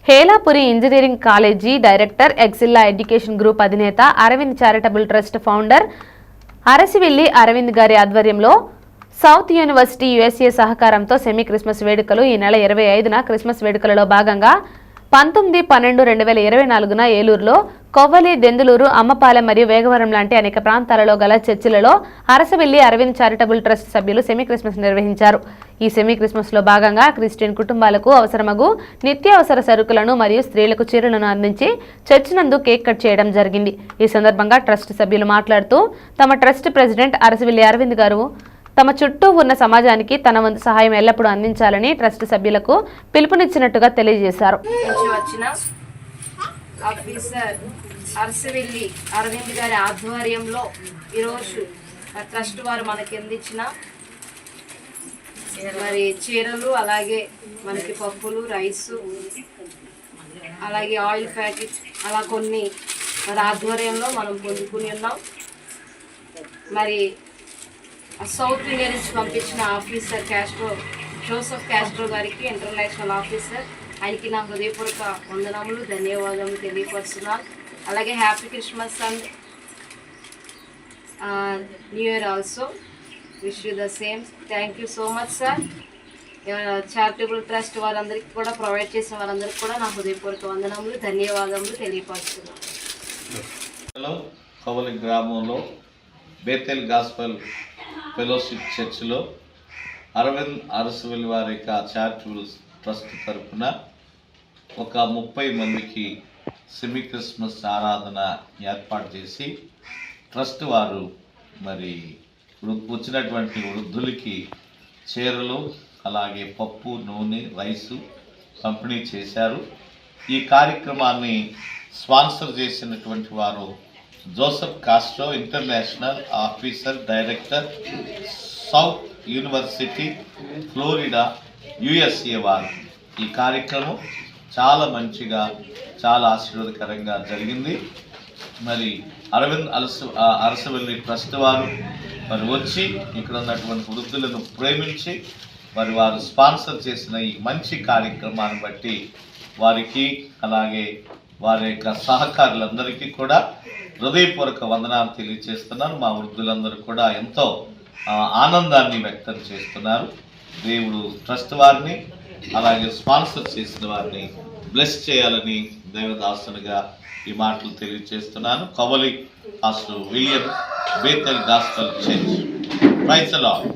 Helapuri engineering college director, ఎక్సిల్లా education group అధినేత, Arvind charitable trust founder Arasavilli Arvind గారి ఆధ్వర్యంలో సౌత్ యూనివర్సిటీ USA సహకారంతో సెమీ క్రిస్మస్ వేడుకలు ఈ నెల 25న క్రిస్మస్ వేడుకలలో భాగంగా 19/12/2024న ఏలూరులో కొవ్వలి, దెందులూరు, అమ్మపాలెం మరియు వేగవరం లాంటి అనేక ప్రాంతాలలో గల చర్చిలలో అరసవిల్లి అరవింద్ చారిటబుల్ ట్రస్ట్ సభ్యులు సెమీ క్రిస్మస్ నిర్వహించారు. ఈ సెమీ క్రిస్మస్ లో భాగంగా క్రిస్టియన్ కుటుంబాలకు అవసరమగు నిత్యావసర సరుకులను మరియు స్త్రీలకు చీరలను అందించి చర్చి నందు కేక్ కట్ చేయడం జరిగింది. ఈ సందర్భంగా ట్రస్ట్ సభ్యులు మాట్లాడుతూ తమ ట్రస్ట్ ప్రెసిడెంట్ అరసవిల్లి అరవింద్ గారు తమ చుట్టూ ఉన్న సమాజానికి తన వంతు సహాయం ఎల్లప్పుడూ అందించాలని ట్రస్ట్ సభ్యులకు పిలుపునిచ్చినట్టుగా తెలియజేశారు. అరసవిల్లి అరవింద్ గారి ఆధ్వర్యంలో ఈరోజు ట్రస్ట్ వారు మనకి అందించిన మరి చీరలు, అలాగే మనకి పప్పులు, రైసు, అలాగే ఆయిల్ ప్యాకెట్, అలా కొన్ని మరి ఆధ్వర్యంలో మనం పొందుకుని ఉన్నాం. మరి సౌత్ ఇండియా నుంచి పంపించిన ఆఫీసర్ జోసెఫ్ క్యాస్ట్రో గారికి, ఇంటర్నేషనల్ ఆఫీసర్, ఆయనకి నా హృదయపూర్వక వందనములు, ధన్యవాదాలు తెలియపరుస్తున్నాను. అలాగే happy Christmas and new year also. Wish you the same. Thank you so much sir. Charitable trust వారందరికీ కూడా, ప్రొవైడ్ చేసిన వారందరికీ కూడా నా హృదయపూర్వక వందనములు, ధన్యవాదములు తెలియపరుస్తున్నాను. కొవ్వలి గ్రామంలో బేతెల్ గాస్పెల్ ఫెలోషిప్ చర్చిలో అరవింద్ అరసవిల్లి వారి చారిటబుల్ ట్రస్ట్ తరఫున ఒక 30 మందికి సెమీ క్రిస్మస్ ఆరాధన ఏర్పాటు చేసి ట్రస్ట్ వారు మరి వచ్చినటువంటి వృద్ధులకి చీరలు, అలాగే పప్పు, నూనె, రైసు పంపిణీ చేశారు. ఈ కార్యక్రమాన్ని స్పాన్సర్ చేసినటువంటి వారు Joseph Castro, international officer, director, south university, Florida, USA వారు. ఈ కార్యక్రమం చాలా మంచిగా, చాలా ఆశీర్వాదకరంగా జరిగింది. మరి అరవింద్ అరసవిల్లి ట్రస్ట్ వారు మరి వచ్చి ఇక్కడ ఉన్నటువంటి వృద్ధులను ప్రేమించి మరి వారు స్పాన్సర్ చేసిన ఈ మంచి కార్యక్రమాన్ని బట్టి వారికి, అలాగే వారి యొక్క సహకారులందరికీ కూడా హృదయపూర్వక వందనాలు తెలియజేస్తున్నాను. మా వృద్ధులందరూ కూడా ఎంతో ఆనందాన్ని వ్యక్తం చేస్తున్నారు. దేవుడు ట్రస్ట్ వారిని, అలాగే స్పాన్సర్ చేసిన వారిని బ్లెస్ చేయాలని దైవదాసునిగా ఈ మాటలు తెలియజేస్తున్నాను. Kovvali pastor William, Bethel gospel church. Praise the lord.